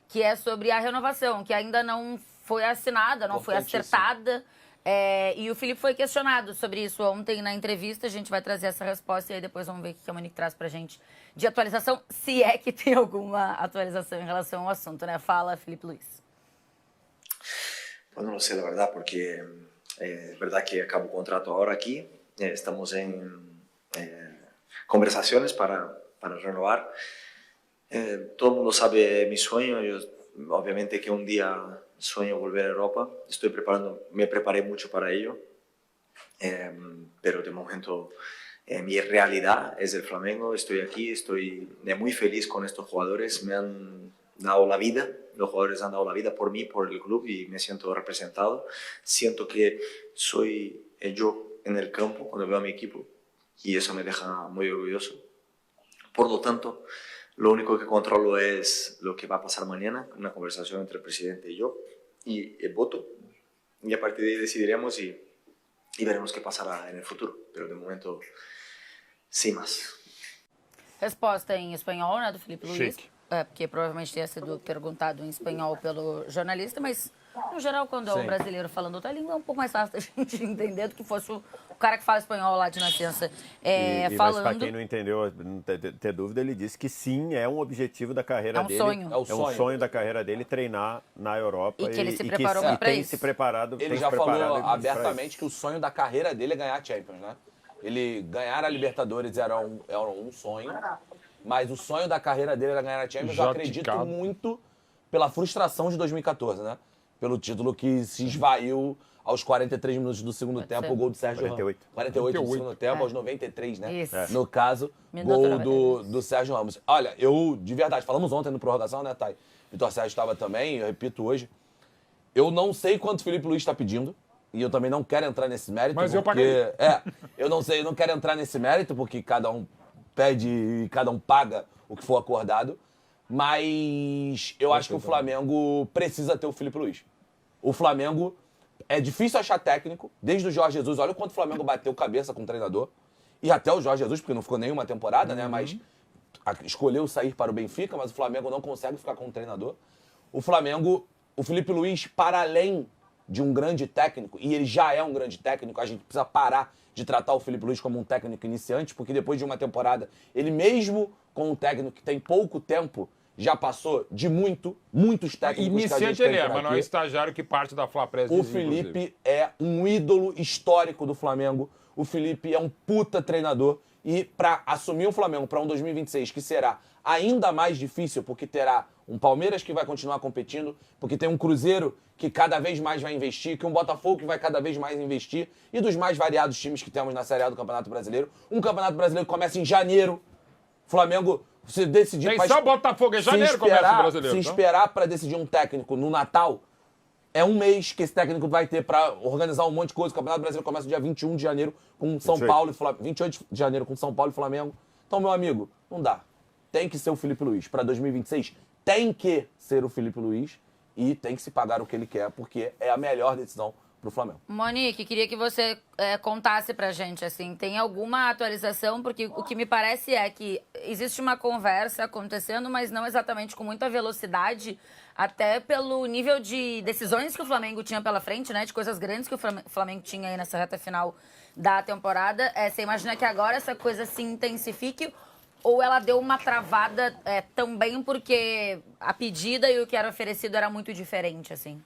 que é sobre a renovação, que ainda não foi assinada, não foi acertada. E o Filipe foi questionado sobre isso ontem na entrevista. A gente vai trazer essa resposta e aí depois vamos ver o que a Monique traz pra gente de atualização, se é que tem alguma atualização em relação ao assunto, né? Fala, Filipe Luís. Pues no lo sé, la verdad, porque es verdad que acabo o contrato ahora aquí. Estamos en conversaciones para renovar. Todo el mundo sabe mi sueño. Yo, obviamente que un día sueño volver a Europa. Me preparé mucho para ello. Pero de momento mi realidad es el Flamengo. Estoy aquí, estoy muy feliz con estos jugadores. Me han dado la vida. Los jugadores han dado la vida por mí, por el club, y me siento representado. Siento que soy yo en el campo cuando veo a mi equipo y eso me deja muy orgulloso. Por lo tanto, lo único que controlo es lo que va a pasar mañana, una conversación entre el presidente y yo, y el voto. Y a partir de ahí decidiremos y veremos qué pasará en el futuro. Pero de momento, sin más. Resposta em espanhol, né, do Filipe Luís. Porque provavelmente tinha sido perguntado em espanhol pelo jornalista, mas, no geral, quando é um brasileiro falando outra língua, é um pouco mais fácil da gente entender do que fosse o cara que fala espanhol lá de Nascença falando. Mas para quem não entendeu, não ter dúvida, ele disse que sim, é um objetivo da carreira dele. Sonho. É um sonho da carreira dele treinar na Europa. E que ele se preparou muito para isso. Ele já falou abertamente que o sonho da carreira dele é ganhar a Champions, né? Ele ganhar a Libertadores era um sonho. Mas o sonho da carreira dele era ganhar a Champions. Eu acredito muito pela frustração de 2014, né? Pelo título que se esvaiu aos 43 minutos do segundo tempo, o gol do Sérgio Ramos. 48 do segundo tempo, aos 93, né? Isso. No caso, gol do Sérgio Ramos. Olha, eu, de verdade, falamos ontem no Prorrogação, né, Thay? Vitor Sérgio estava também, eu repito hoje. Eu não sei quanto o Filipe Luís está pedindo. E eu também não quero entrar nesse mérito. Mas porque, eu paguei. Eu não sei, eu não quero entrar nesse mérito, porque cada um pede e cada um paga o que for acordado, mas eu acho que o Flamengo precisa ter o Filipe Luís. O Flamengo, é difícil achar técnico, desde o Jorge Jesus, olha o quanto o Flamengo bateu cabeça com o treinador, e até o Jorge Jesus, porque não ficou nenhuma temporada, né, mas escolheu sair para o Benfica, mas o Flamengo não consegue ficar com o treinador. O Flamengo, o Filipe Luís, para além de um grande técnico, e ele já é um grande técnico, a gente precisa parar de tratar o Filipe Luís como um técnico iniciante, porque depois de uma temporada, ele mesmo com um técnico que tem pouco tempo, já passou de muitos técnicos. Iniciante ele é, mas não é estagiário que parte da Fla-Press. O Filipe é um ídolo histórico do Flamengo, o Filipe é um puta treinador, e para assumir o Flamengo para um 2026, que será ainda mais difícil, porque terá um Palmeiras que vai continuar competindo, porque tem um Cruzeiro que cada vez mais vai investir, que um Botafogo que vai cada vez mais investir, e dos mais variados times que temos na Série A do Campeonato Brasileiro. Um Campeonato Brasileiro que começa em janeiro. Flamengo, se decidir... Tem só Botafogo, em janeiro começa o Brasileiro. Se esperar para decidir um técnico no Natal, é um mês que esse técnico vai ter para organizar um monte de coisa. O Campeonato Brasileiro começa dia 21 de janeiro com São Paulo e Flamengo. 28 de janeiro com São Paulo e Flamengo. Então, meu amigo, não dá. Tem que ser o Filipe Luís. Para 2026, tem que ser o Filipe Luís. E tem que se pagar o que ele quer, porque é a melhor decisão pro Flamengo. Monique, queria que você contasse pra gente, assim, tem alguma atualização? Porque o que me parece é que existe uma conversa acontecendo, mas não exatamente com muita velocidade, até pelo nível de decisões que o Flamengo tinha pela frente, né? De coisas grandes que o Flamengo tinha aí nessa reta final da temporada. Você imagina que agora essa coisa se intensifique? Ou ela deu uma travada também porque a pedida e o que era oferecido era muito diferente, assim?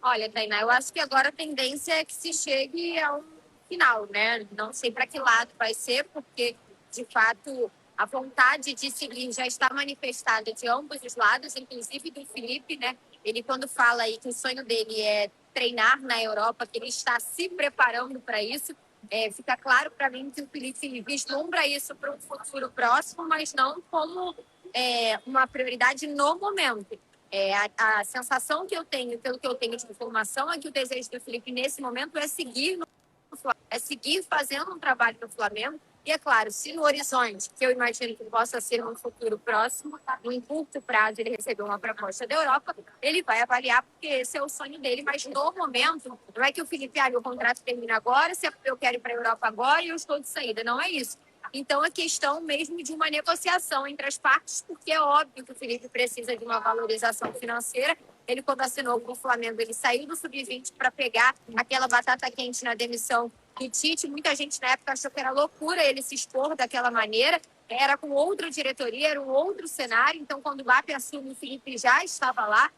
Olha, Tainá, eu acho que agora a tendência é que se chegue ao final, né? Não sei para que lado vai ser, porque, de fato, a vontade de seguir já está manifestada de ambos os lados, inclusive do Filipe, né? Ele, quando fala aí que o sonho dele é treinar na Europa, que ele está se preparando para isso, fica claro para mim que o Filipe vislumbra isso para um futuro próximo, mas não como uma prioridade no momento. A sensação que eu tenho, pelo que eu tenho de informação, é que o desejo do Filipe nesse momento é seguir fazendo um trabalho no Flamengo. E é claro, se no horizonte, que eu imagino que possa ser no futuro próximo, em curto prazo ele receber uma proposta da Europa, ele vai avaliar, porque esse é o sonho dele. Mas no momento, não é que o Filipe, o contrato termina agora, se eu quero ir para a Europa agora e eu estou de saída. Não é isso. Então, é questão mesmo de uma negociação entre as partes, porque é óbvio que o Felipe precisa de uma valorização financeira. Ele, quando assinou com o Flamengo, ele saiu do Sub-20 para pegar aquela batata quente na demissão do Tite. Muita gente na época achou que era loucura ele se expor daquela maneira. Era com outra diretoria, era um outro cenário. Então, quando o BAP assume, o Felipe já estava lá.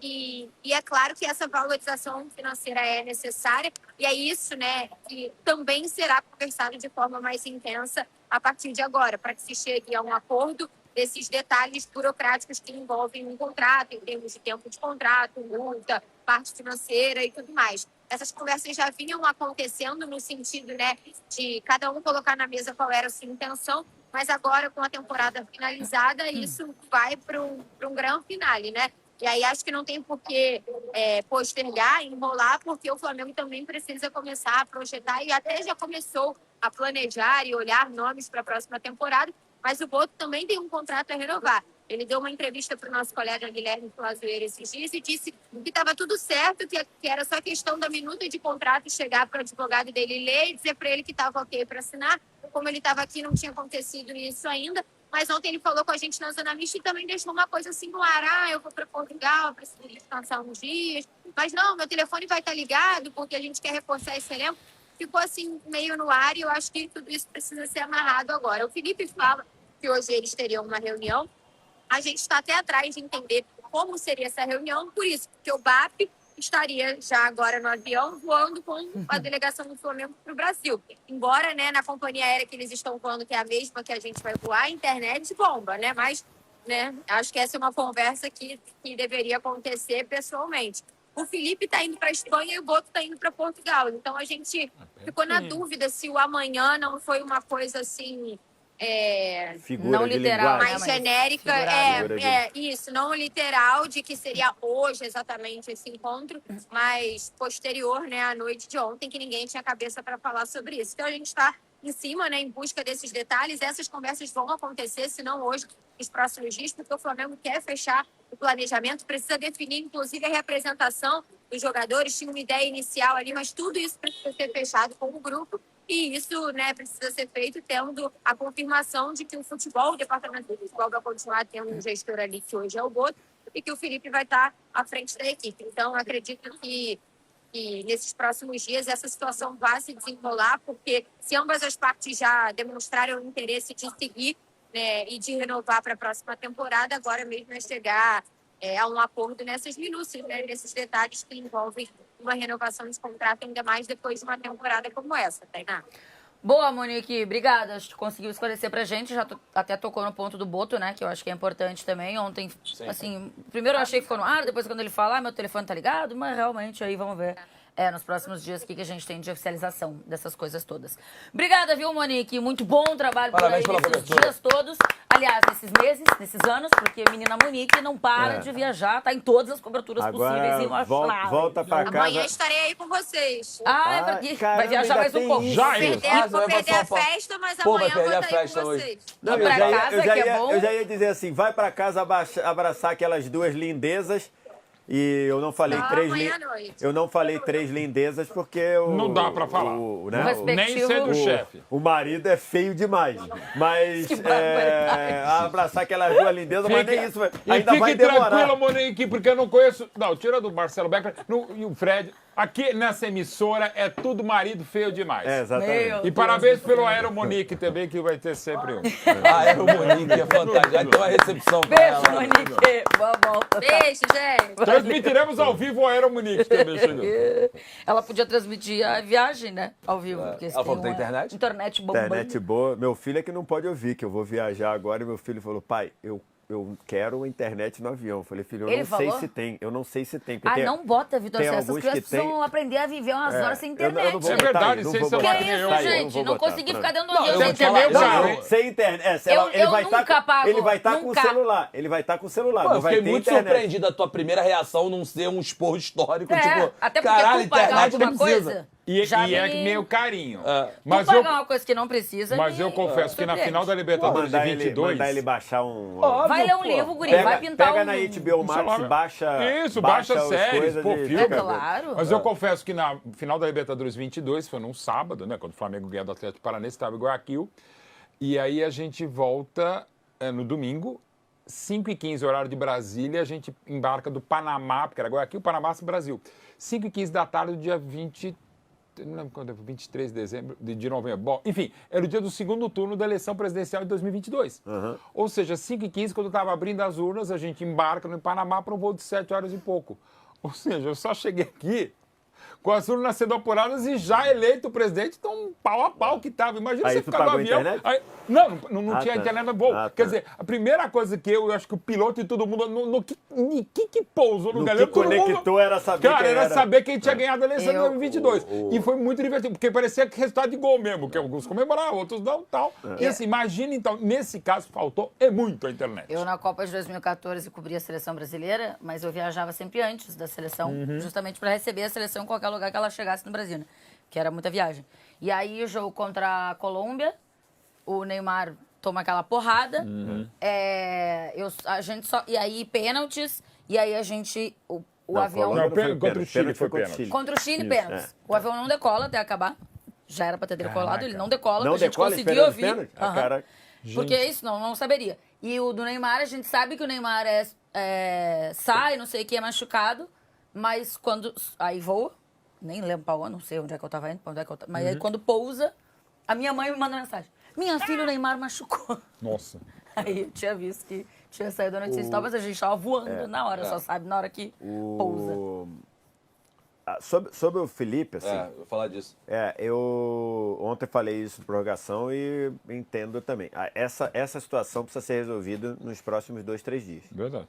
E é claro que essa valorização financeira é necessária, e é isso, né, que também será conversado de forma mais intensa a partir de agora, para que se chegue a um acordo desses detalhes burocráticos que envolvem um contrato, em termos de tempo de contrato, multa, parte financeira e tudo mais. Essas conversas já vinham acontecendo no sentido, né, de cada um colocar na mesa qual era a sua intenção, mas agora, com a temporada finalizada, isso vai para um grande finale, né? E aí acho que não tem por que postergar, enrolar, porque o Flamengo também precisa começar a projetar e até já começou a planejar e olhar nomes para a próxima temporada, mas o Boto também tem um contrato a renovar. Ele deu uma entrevista para o nosso colega Guilherme Lazoeiro esses dias e disse que estava tudo certo, que era só questão da minuta de contrato chegar para o advogado dele ler e dizer para ele que estava ok para assinar. Como ele estava aqui, não tinha acontecido isso ainda. Mas ontem ele falou com a gente na Zona Mista e também deixou uma coisa assim no ar. Eu vou para Portugal, preciso descansar uns dias. Mas não, meu telefone vai estar ligado porque a gente quer reforçar esse elenco. Ficou assim meio no ar e eu acho que tudo isso precisa ser amarrado agora. O Felipe fala que hoje eles teriam uma reunião. A gente está até atrás de entender como seria essa reunião. Por isso, porque o BAP estaria já agora no avião voando com a delegação do Flamengo para o Brasil. Embora, né, na companhia aérea que eles estão voando, que é a mesma que a gente vai voar, a internet bomba, né? Mas, né, acho que essa é uma conversa que deveria acontecer pessoalmente. O Felipe está indo para a Espanha e o Boto está indo para Portugal. Então, a gente ficou na dúvida se o amanhã não foi uma coisa assim... Figura não de literal, linguagem. mais genérica, isso, não literal, de que seria hoje exatamente esse encontro, mas posterior, né, à noite de ontem, que ninguém tinha cabeça para falar sobre isso. Então a gente está em cima, né, em busca desses detalhes. Essas conversas vão acontecer, se não hoje, nos próximos dias, porque o Flamengo quer fechar o planejamento, precisa definir, inclusive, a representação dos jogadores. Tinha uma ideia inicial ali, mas tudo isso precisa ser fechado com o grupo. E isso, né, precisa ser feito tendo a confirmação de que o futebol, o departamento do futebol vai continuar tendo um gestor ali, que hoje é o Boto, e que o Felipe vai estar à frente da equipe. Então, acredito que nesses próximos dias essa situação vai se desenrolar, porque se ambas as partes já demonstraram o interesse de seguir, né, e de renovar para a próxima temporada, agora mesmo é chegar a um acordo nessas minúcias, né, nesses detalhes que envolvem uma renovação de contrato, ainda mais depois de uma temporada como essa, Tainá. Boa, Monique. Obrigada. Acho que conseguiu esclarecer pra gente. Já até tocou no ponto do Boto, né? Que eu acho que é importante também. Ontem, assim, primeiro eu achei que ficou no ar, depois quando ele falar, meu telefone tá ligado, mas realmente aí vamos ver. Nos próximos dias, o que a gente tem de oficialização dessas coisas todas. Obrigada, viu, Monique? Muito bom trabalho por aí nesses dias todos. Aliás, nesses meses, nesses anos, porque a menina Monique não para de viajar, tá em todas as coberturas possíveis e volta pra casa. Amanhã estarei aí com vocês. Porque vai viajar mais um pouco. Já isso. Vou perder a festa, mas amanhã vou estar aí com vocês. Não, eu já ia dizer assim, vai pra casa abraçar aquelas duas lindezas. E eu não falei eu não falei três lindezas porque não dá pra falar. Nem ser do chefe. O marido é feio demais. Mas abraçar aquelas duas lindezas, mas nem isso ainda vai demorar. Fique tranquilo, Monique, porque eu não conheço... Não, tira do Marcelo Becker e o Fred. Aqui nessa emissora é tudo marido feio demais. Exatamente. E parabéns pelo Aero Monique também, que vai ter sempre um. A Aero Monique é fantástica. Vai ter uma recepção pra ela. Beijo, Monique. Boa volta. Beijo, gente. Transmitiremos ao vivo o Aero Monique também chegando. Ela podia transmitir a viagem, né? Ao vivo. Porque ela falou que tem internet? Internet bombando. Internet boa. Meu filho é que não pode ouvir, que eu vou viajar agora. E meu filho falou, pai, eu quero internet no avião. Eu falei, filho, eu não sei se tem. Não bota, Vitor. Essas crianças precisam aprender a viver umas horas sem internet. Eu não vou é verdade, sem celular. Que isso, gente? Não consegui ficar dentro do avião sem internet. Sem internet. Ele vai estar com o celular. Ele vai estar com o celular. Eu fiquei muito surpreendido da tua primeira reação não ser um esporro histórico. Tipo, até porque caralho, tu pagar internet alguma coisa... E é meio carinho. Mas pagar uma coisa que não precisa. Mas eu confesso que na final da Libertadores de 22... Mandar ele baixar um... Vai ler um livro, guri. Vai pintar Pega na HBO Max, baixa séries, filme. É claro. Mas eu confesso que na final da Libertadores 22, foi num sábado, né? Quando o Flamengo ganhou do Atlético Paranaense, estava em Guayaquil. E aí a gente volta no domingo, 5h15, horário de Brasília, a gente embarca do Panamá, porque era Guayaquil, Panamá, Brasil. 5h15 da tarde do dia 23 de dezembro, de novembro. Bom, enfim, era o dia do segundo turno da eleição presidencial de 2022. Ou seja, 5h15, quando eu estava abrindo as urnas, a gente embarca no Panamá para um voo de 7 horas e pouco. Ou seja, eu só cheguei aqui com as urnas sendo apuradas e já eleito o presidente, então pau a pau que tava. Imagina Aí você tu ficar no pagou a avião. internet? Aí, não tinha tá. internet no voo. Quer dizer, a primeira coisa que eu acho que o piloto e todo mundo, no que pousou no galera, que conectou era saber cara, quem era saber quem tinha ganhado a eleição em Eu- 2022. E foi muito divertido, porque parecia que resultado de gol mesmo, que alguns comemoravam, outros não, tal. E assim, imagina então, nesse caso faltou muito a internet. Eu, na Copa de 2014, cobri a seleção brasileira, mas eu viajava sempre antes da seleção, justamente para receber a seleção em qualquer lugar que ela chegasse no Brasil, né? Que era muita viagem. E aí, o jogo contra a Colômbia, o Neymar toma aquela porrada, a gente só... E aí, pênaltis, e aí a gente... O avião... Colômbia Não, não foi contra o Chile pênalti, foi contra o pênalti. Chile. Contra o Chile, Isso, pênaltis. O avião não decola até acabar. Já era pra ter decolado, Caraca. ele não decola, Não a gente decola conseguiu esperando ouvir. pênalti? Ah, Aham. caraca. Porque isso não saberia. E o do Neymar, a gente sabe que o Neymar sai, não sei o que, é machucado, mas quando... Aí voa, nem lembro pra onde, não sei onde é que eu tava indo, pra onde é que eu tava, mas aí quando pousa, a minha mãe me manda mensagem. Minha filha, o Neymar machucou. Nossa. Aí eu tinha visto que tinha saído a notícia e tal, mas a gente tava voando na hora, só sabe na hora que pousa. Sobre o Felipe, assim... É, eu vou falar disso. Eu ontem falei isso de prorrogação e entendo também. Essa situação precisa ser resolvida nos próximos 2, 3 dias. Verdade.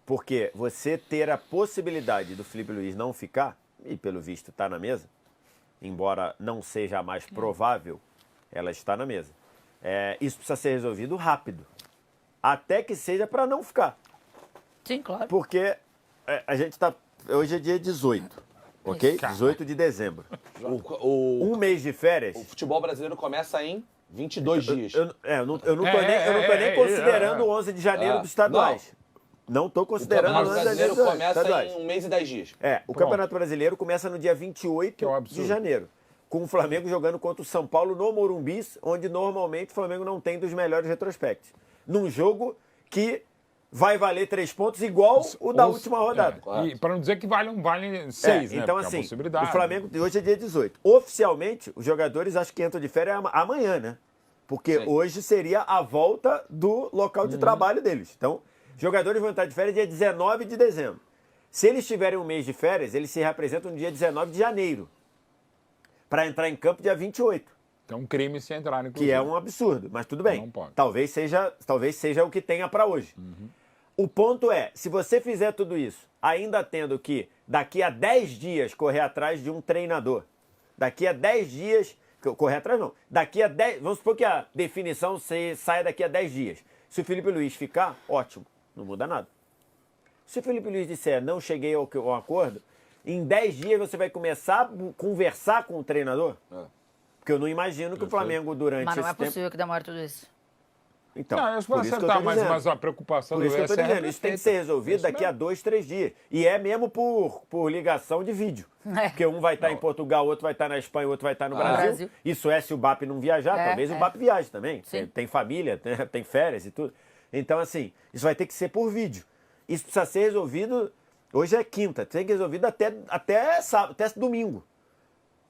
Porque você ter a possibilidade do Felipe Luiz não ficar, e pelo visto está na mesa, embora não seja a mais provável, ela está na mesa. Isso precisa ser resolvido rápido. Até que seja para não ficar. Sim, claro. Porque a gente está... Hoje é dia 18, ok? Isso. 18 de dezembro. O Um mês de férias... futebol brasileiro começa em 22 dias. Eu não tô nem considerando o 11 de janeiro dos estaduais. Não estou O considerando Campeonato o 11 de janeiro Brasileiro dos começa estaduais. em 1 mês e 10 dias. O Campeonato Brasileiro começa no dia 28 Que é um absurdo. de janeiro, com o Flamengo jogando contra o São Paulo no Morumbi, onde normalmente o Flamengo não tem dos melhores retrospectos. Num jogo que vai valer 3 pontos igual o da última rodada. E para não dizer que vale 6, né? Então, Porque é uma assim, possibilidade. o Flamengo hoje é dia 18. Oficialmente, os jogadores acho que entram de férias amanhã, né? Porque Sim. hoje seria a volta do local de trabalho deles. Então, jogadores vão entrar de férias dia 19 de dezembro. Se eles tiverem um mês de férias, eles se representam no dia 19 de janeiro. Para entrar em campo dia 28. Então, um crime se entrar, inclusive. Que é um absurdo, mas tudo bem. Não pode. Talvez seja o que tenha para hoje. O ponto é, se você fizer tudo isso, ainda tendo que, daqui a 10 dias, correr atrás de um treinador, daqui a 10 dias, correr atrás não, daqui a 10, vamos supor que a definição saia daqui a 10 dias. Se o Felipe Luiz ficar, ótimo, não muda nada. Se o Felipe Luiz disser, não cheguei ao acordo, em 10 dias você vai começar a conversar com o treinador? Porque eu não imagino que o Flamengo, durante Mas não esse é tempo... possível que demore tudo isso. Então, Não, eu acho que por vai isso que eu acertar, tô dizendo. mas a preocupação Por isso que eu estou do SR dizendo, isso tem que ser resolvido daqui a 2, 3 dias. E é mesmo por ligação de vídeo. Porque um vai estar em Portugal, outro vai estar na Espanha, outro vai estar no Brasil. Isso é se o BAP não viajar, talvez o BAP viaje também. Sim. Tem família, tem férias e tudo. Então, assim, isso vai ter que ser por vídeo. Isso precisa ser resolvido, hoje é quinta, tem que ser resolvido até sábado, até domingo.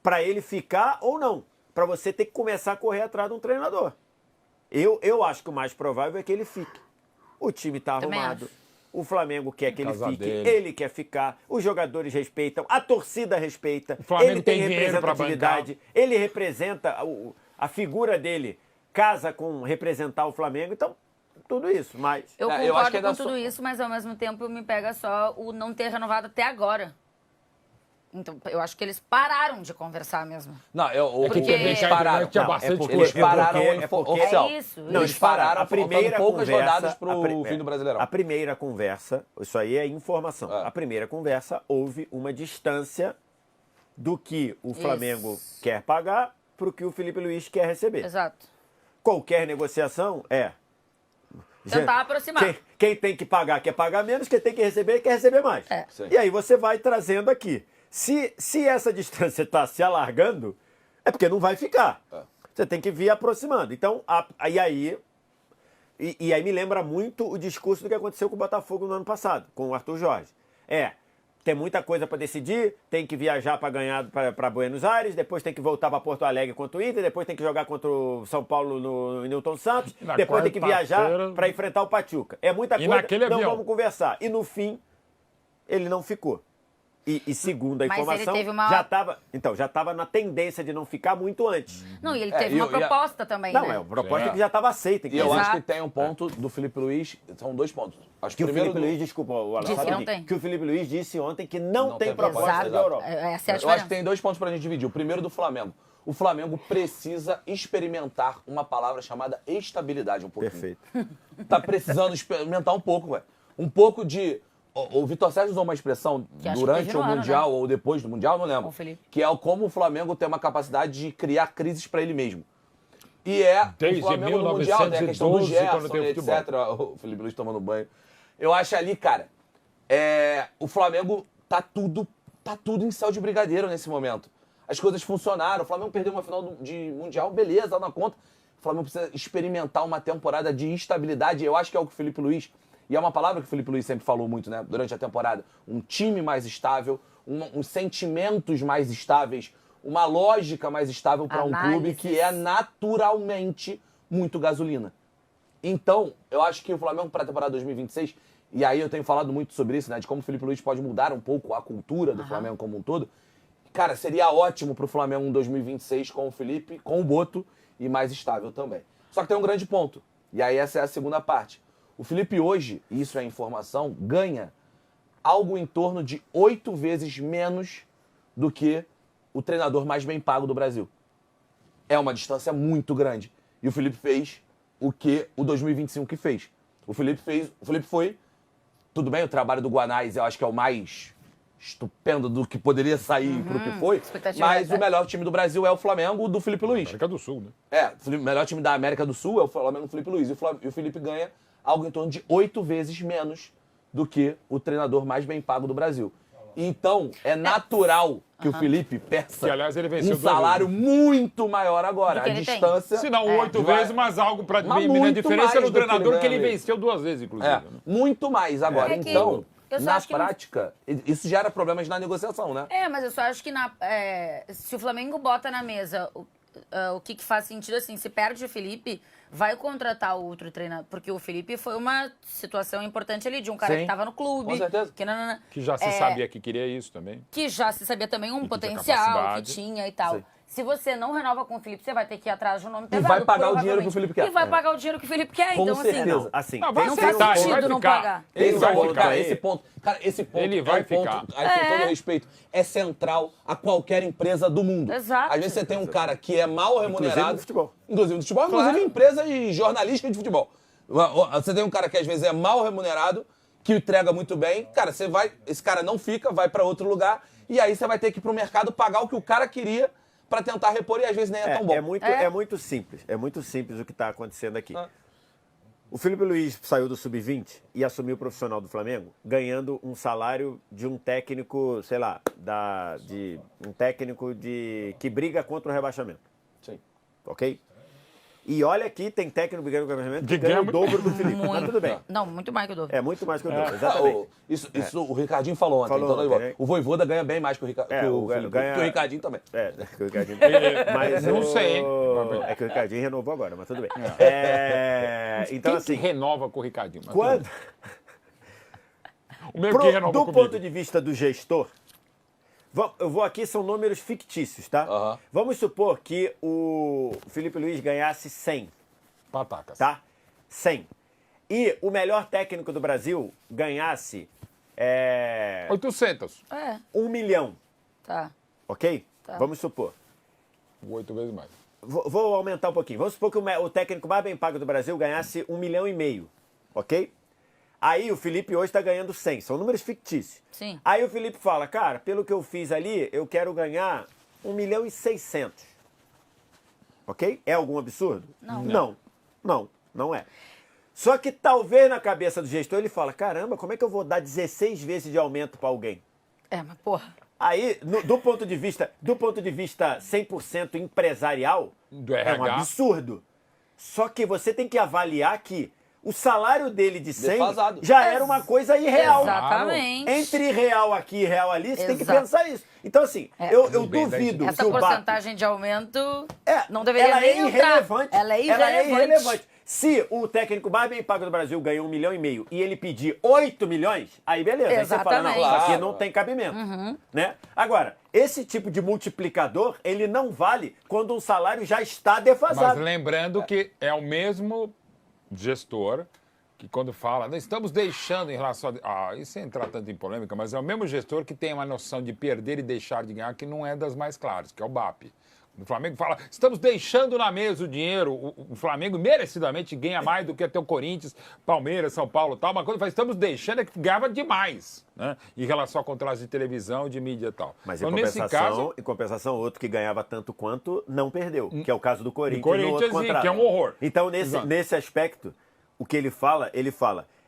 Para ele ficar ou não. Para você ter que começar a correr atrás de um treinador. Eu acho que o mais provável é que ele fique. O time está Também arrumado. acho. O Flamengo quer que ele Casa fique. dele. Ele quer ficar. Os jogadores respeitam. A torcida respeita. O Flamengo Ele tem tem dinheiro pra representatividade. Ele representa a figura dele. Casa com representar o Flamengo. Então, tudo isso. Mas Eu eu concordo acho que com ainda tudo isso, mas ao mesmo tempo me pega só o não ter renovado até agora. Então, eu acho que eles pararam de conversar mesmo. Não, Porque- eles pararam. Tinha Não, bastante porque- Eles coisa. pararam é porque- oficial. É isso. Não, Eles pararam, a primeira faltando poucas conversa, rodadas pro fim do Brasileirão. A primeira conversa, isso aí é informação. É. A primeira conversa houve uma distância do que o Flamengo quer pagar para o que o Felipe Luiz quer receber. Exato. Qualquer negociação é... Tentar aproximar. Quem tem que pagar quer pagar menos, quem tem que receber quer receber mais. É. Sim. E aí você vai trazendo aqui. Se essa distância está se alargando, é porque não vai ficar. Você tem que vir aproximando. Então, e aí me lembra muito o discurso do que aconteceu com o Botafogo no ano passado, com o Arthur Jorge. Tem muita coisa para decidir, tem que viajar para ganhar para Buenos Aires, depois tem que voltar para Porto Alegre contra o Inter, depois tem que jogar contra o São Paulo no Newton Santos, depois tem que viajar para enfrentar o Pachuca. É muita coisa, não vamos conversar. E no fim, ele não ficou. E segundo a informação, já estava na tendência de não ficar muito antes. Não, e ele teve uma proposta também, né? Não, é uma proposta que já estava aceita. E eu acho que tem um ponto do Felipe Luiz, são 2 pontos. Acho que o Felipe Luiz, desculpa, o Alan, que o Felipe Luiz disse ontem que não tem proposta da Europa. Eu acho que tem 2 pontos pra gente dividir. O primeiro do Flamengo. O Flamengo precisa experimentar uma palavra chamada estabilidade um pouquinho. Perfeito. Tá precisando experimentar um pouco, velho. Um pouco de... O Vitor Sérgio usou uma expressão durante o Mundial, né? Ou depois do Mundial, não lembro. Que é como o Flamengo tem uma capacidade de criar crises para ele mesmo. E desde o Flamengo no Mundial, né? A questão do Gerson, etc. O Felipe Luiz tomando banho. Eu acho ali, cara, o Flamengo tá tudo em céu de brigadeiro nesse momento. As coisas funcionaram. O Flamengo perdeu uma final de Mundial, beleza, na conta. O Flamengo precisa experimentar uma temporada de estabilidade. Eu acho que é o que o Felipe Luiz... E é uma palavra que o Felipe Luiz sempre falou muito, né, durante a temporada. Um time mais estável, uns sentimentos mais estáveis, uma lógica mais estável para um clube que é naturalmente muito gasolina. Então, eu acho que o Flamengo para a temporada 2026, e aí eu tenho falado muito sobre isso, né, de como o Felipe Luiz pode mudar um pouco a cultura do Flamengo como um todo. Cara, seria ótimo para o Flamengo em 2026 com o Felipe, com o Boto e mais estável também. Só que tem um grande ponto, e aí essa é a segunda parte. O Felipe hoje, e isso é informação, ganha algo em torno de 8 vezes menos do que o treinador mais bem pago do Brasil. É uma distância muito grande. E o Felipe fez o que o 2025 que fez. O Felipe foi, tudo bem, o trabalho do Guanais eu acho que é o mais estupendo do que poderia sair pro que foi, mas o melhor time do Brasil é o Flamengo do Felipe Luiz. América do Sul, né? O melhor time da América do Sul é o Flamengo do Felipe Luiz. E o Felipe ganha algo em torno de 8 vezes menos do que o treinador mais bem pago do Brasil. Então, é natural que o Felipe peça um salário muito maior agora. A distância... Se não 8 vezes, mas algo para diminuir a diferença no treinador que ele venceu 2 vezes, inclusive. Né? Muito mais agora. Então, na prática, isso gera problemas na negociação, né? Mas eu só acho que se o Flamengo bota na mesa o que faz sentido, assim, se perde o Felipe, vai contratar outro treinador. Porque o Felipe foi uma situação importante ali, de um cara que estava no clube. Com certeza. Que já se sabia que queria isso também. Que já se sabia também um potencial que tinha e tal. Sim. Se você não renova com o Felipe, você vai ter que ir atrás de um nome pesado. E vai pagar o dinheiro que o Felipe quer. E vai pagar o dinheiro que o Felipe quer. Com então, certeza. não faz sentido não pagar. Esse ponto, ele vai ficar. Com todo respeito, é central a qualquer empresa do mundo. Exato. Às vezes você tem um cara que é mal remunerado. Inclusive no futebol. Inclusive no futebol, inclusive em empresa e jornalística de futebol. Você tem um cara que às vezes é mal remunerado, que entrega muito bem. Cara, esse cara não fica, vai para outro lugar, e aí você vai ter que ir pro mercado pagar o que o cara queria para tentar repor e às vezes nem é tão bom. É muito simples. É muito simples o que está acontecendo aqui. O Felipe Luiz saiu do Sub-20 e assumiu o profissional do Flamengo ganhando um salário de um técnico, sei lá, um técnico que briga contra o rebaixamento. Sim. Ok? E olha aqui, tem técnico brigando com o rebaixamento que ganha o dobro do Felipe. Mas tudo bem. Não, muito mais que o dobro. É muito mais que o dobro, exatamente. Isso o Ricardinho falou ontem. Né? O Voivoda ganha bem mais que o Felipe. Que o Ricardinho também. Que o Ricardinho mas não sei, hein? É que o Ricardinho renovou agora, mas tudo bem. Então, quem assim... que renova com o Ricardinho? Quando... O mesmo que renova do comigo. ponto de vista do gestor... Eu vou aqui, são números fictícios, tá? Vamos supor que o Felipe Luiz ganhasse 100. Patacas. Tá? 100. E o melhor técnico do Brasil ganhasse... 800. 1 milhão. Tá. Ok? Tá. Vamos supor. 8 vezes mais. Vou aumentar um pouquinho. Vamos supor que o técnico mais bem pago do Brasil ganhasse 1,5 milhão. Ok? Aí o Felipe hoje está ganhando 100. São números fictícios. Sim. Aí o Felipe fala, cara, pelo que eu fiz ali, eu quero ganhar 1,6 milhão. Ok? É algum absurdo? Não. Não é. Só que talvez na cabeça do gestor ele fala, caramba, como é que eu vou dar 16 vezes de aumento para alguém? Mas porra. Aí, do ponto de vista 100% empresarial, Do é um RH. absurdo. Só que você tem que avaliar que o salário dele de 100 Defasado. já era uma coisa irreal. Exatamente. Entre real aqui e real ali, você tem que Exato. pensar isso. Então, assim, eu Tudo bem, duvido Essa que o BAP... porcentagem de aumento não deveria ela nem é entrar. irrelevante. Ela é irrelevante. Se o técnico mais bem pago do Brasil ganhou 1,5 milhão e ele pedir 8 milhões, aí beleza. Aí você fala, não, Exatamente. isso aqui Claro. não tem cabimento. Né? Agora, esse tipo de multiplicador, ele não vale quando um salário já está Mas defasado. lembrando que é o mesmo gestor que quando fala, "Nós estamos deixando em relação a... isso sem entrar tanto em polêmica, mas é o mesmo gestor que tem uma noção de perder e deixar de ganhar que não é das mais claras, que é o BAP. O Flamengo fala, estamos deixando na mesa o dinheiro, o Flamengo merecidamente ganha mais do que até o Corinthians, Palmeiras, São Paulo e tal, mas quando fala, estamos deixando é que ganhava demais, né? Em relação a contratos de televisão, de mídia e tal. Mas Então, nesse caso, em compensação, outro que ganhava tanto quanto não perdeu, que é o caso do Corinthians, Corinthians, no outro contrato. que é um horror. Então, Exato. nesse aspecto, o que ele fala,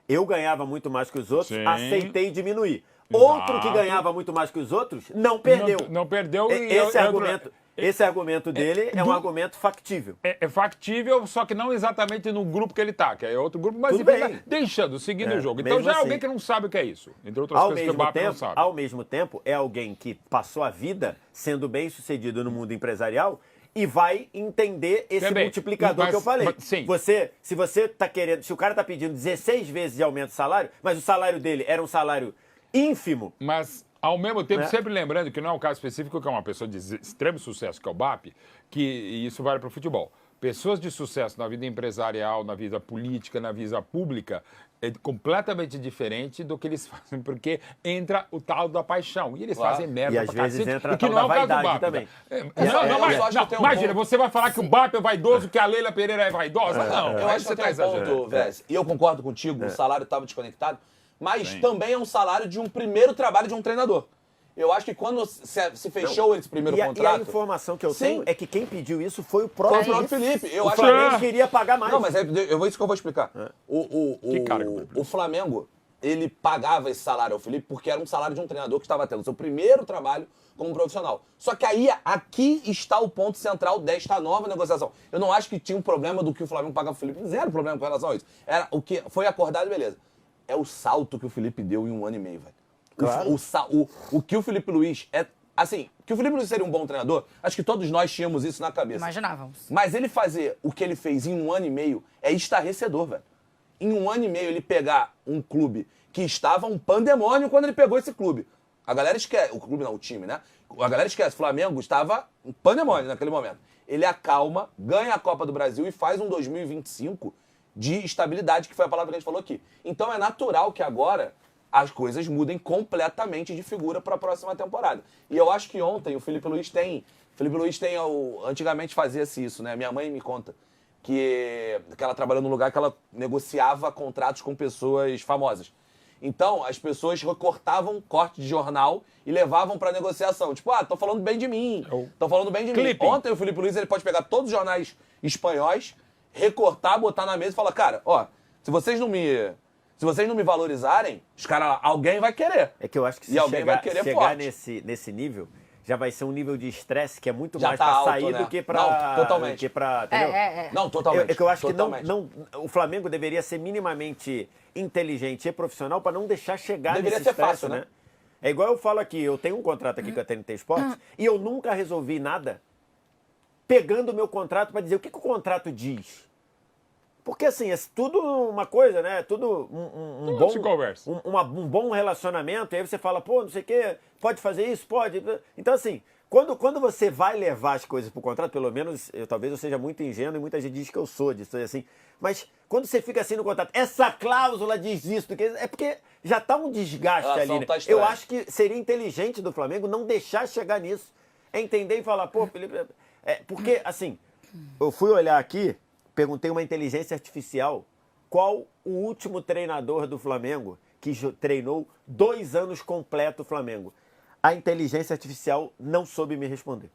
eu ganhava muito mais que os outros, Sim. aceitei diminuir. Exato. Outro que ganhava muito mais que os outros, não perdeu. Não perdeu e Esse argumento dele é um argumento factível. É factível, só que não exatamente no grupo que ele tá, que é outro grupo, mas Tudo enfim, bem. deixando, seguindo o jogo. Então mesmo já é assim. alguém que não sabe o que é isso. Entre outras Ao coisas que o mesmo, BAP não tempo, sabe. ao mesmo tempo, é alguém que passou a vida sendo bem sucedido no mundo empresarial e vai entender esse Também. multiplicador Mas- que eu falei. mas- sim. Se você tá querendo, se o cara tá pedindo 16 vezes de aumento de salário, mas o salário dele era um salário ínfimo, Mas, ao mesmo tempo, Né? sempre lembrando que não é um caso específico, que é uma pessoa de extremo sucesso, que é o BAP, e isso vale para o futebol. Pessoas de sucesso na vida empresarial, na vida política, na vida pública, é completamente diferente do que eles fazem, porque entra o tal da paixão. E eles Claro. fazem merda E às pra vezes cacete, entra a e que tal não é da o caso do vaidade BAP. também. eu acho que tem um Imagina, ponto. você vai falar que o BAP é vaidoso, que a Leila Pereira é vaidosa? Não, Eu aí acho que você tem tá um exagerando. ponto, Vez, e eu concordo contigo, o salário estava desconectado, mas também é um salário de um primeiro trabalho de um treinador. Eu acho que quando se fechou esse primeiro e a contrato... informação que eu Sim. tenho é que quem pediu isso foi o Foi próprio, o próprio Felipe. Eu o acho Flamengo que- queria pagar mais. Não, mas isso que eu vou explicar. Que cargo? O Flamengo, ele pagava esse salário ao Felipe porque era um salário de um treinador que estava tendo seu primeiro trabalho como profissional. Só que aí, aqui está o ponto central desta nova negociação. Eu não acho que tinha um problema do que o Flamengo pagava ao Felipe. Zero problema com relação a isso. Era o que foi acordado, beleza. É o salto que o Felipe deu em 1 ano e meio, velho. Claro. O que o Felipe Luiz é... Assim, que o Felipe Luiz seria um bom treinador, acho que todos nós tínhamos isso na cabeça. Imaginávamos. Mas ele fazer o que ele fez em 1 ano e meio é estarrecedor, velho. Em 1 ano e meio, ele pegar um clube que estava um pandemônio quando ele pegou esse clube. A galera esquece, o clube não, o time, né? A galera esquece, o Flamengo estava um pandemônio naquele momento. Ele acalma, ganha a Copa do Brasil e faz um 2025 de estabilidade, que foi a palavra que a gente falou aqui. Então é natural que agora as coisas mudem completamente de figura para a próxima temporada. E eu acho que ontem o Felipe Luiz tem... Antigamente fazia-se isso, né? Minha mãe me conta que ela trabalhou num lugar que ela negociava contratos com pessoas famosas. Então, as pessoas recortavam corte de jornal e levavam pra negociação. Tipo, tô falando bem de mim. Tô falando bem de Clipping. É mim. Ontem o Felipe Luiz ele pode pegar todos os jornais espanhóis, recortar, botar na mesa e falar, cara, se vocês não me valorizarem, alguém vai querer. É que eu acho que E se alguém vai querer chegar forte. nesse nível, já vai ser um nível de estresse que é muito Já mais tá pra alto, sair né? do que pra... Não, totalmente. do que pra, entendeu? Não, totalmente. É que eu acho totalmente. que o Flamengo deveria ser minimamente inteligente e profissional para não deixar chegar Deveria nesse ser estresse, fácil, né? É igual eu falo aqui, eu tenho um contrato aqui com a TNT Esportes e eu nunca resolvi nada pegando o meu contrato para dizer o que o contrato diz. Porque assim, é tudo uma coisa, né? Tudo um bom, se conversa. um bom relacionamento, e aí você fala, pô, não sei o quê, pode fazer isso? Pode. Então assim, quando você vai levar as coisas pro contrato, pelo menos, talvez eu seja muito ingênuo e muita gente diz que eu sou disso, assim, mas quando você fica assim no contrato, essa cláusula diz isso, é porque já tá um desgaste A relação ali, né? tá estranha. Eu acho que seria inteligente do Flamengo não deixar chegar nisso, é entender e falar, pô, Felipe, porque assim, eu fui olhar aqui, perguntei uma inteligência artificial qual o último treinador do Flamengo que treinou 2 anos completo o Flamengo. A inteligência artificial não soube me responder.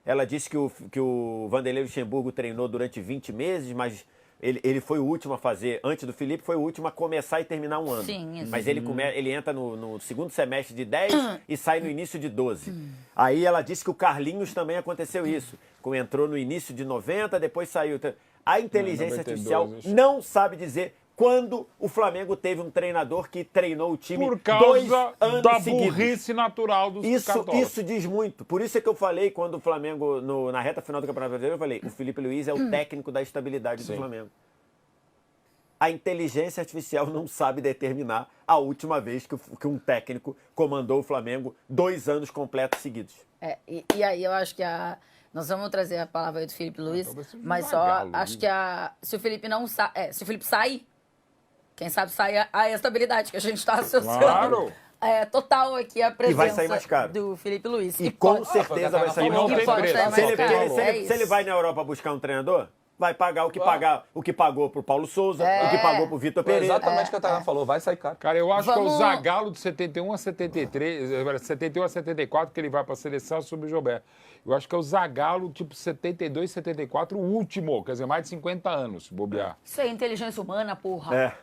Ela disse que o Vanderlei Luxemburgo treinou durante 20 meses, mas Ele foi o último a fazer, antes do Felipe, foi o último a começar e terminar um ano. Sim, isso. Mas ele entra no segundo semestre de 10 e sai no início de 12. Aí ela disse que o Carlinhos também aconteceu isso. Entrou no início de 90, depois saiu. A inteligência 92, artificial acho. não sabe dizer quando o Flamengo teve um treinador que treinou o time Por 2 causa anos da seguidos. burrice natural dos cartolas. Isso diz muito. Por isso é que eu falei, quando o Flamengo, na reta final do Campeonato Brasileiro, eu falei, o Felipe Luiz é o técnico da estabilidade do Flamengo. A inteligência artificial não sabe determinar a última vez que um técnico comandou o Flamengo 2 anos completos seguidos. E aí eu acho que nós vamos trazer a palavra aí do Felipe Luiz, talvez seja um mas só gargalo, acho viu? que se o Felipe não se o Felipe sair, quem sabe sai a estabilidade que a gente está associando. Claro. Total aqui a presença vai sair mais caro. do Felipe Luiz. E com pode- certeza vai sair E não mais tem caro. preço. sair mais Se ele, caro, se ele- é se ele isso. vai na Europa buscar um treinador, vai pagar o que pagou pro Paulo Souza, o que pagou pro Vitor Foi Pereira. exatamente o que a Tainá falou, vai sair caro. Cara, eu acho que é o Vamos- Zagallo de 71 a 73, 71 a 74, que ele vai para a seleção sobre o Gilberto. Eu acho que é o Zagallo, tipo 72, 74, o último, quer dizer, mais de 50 anos, se bobear. Isso é inteligência humana, porra. É.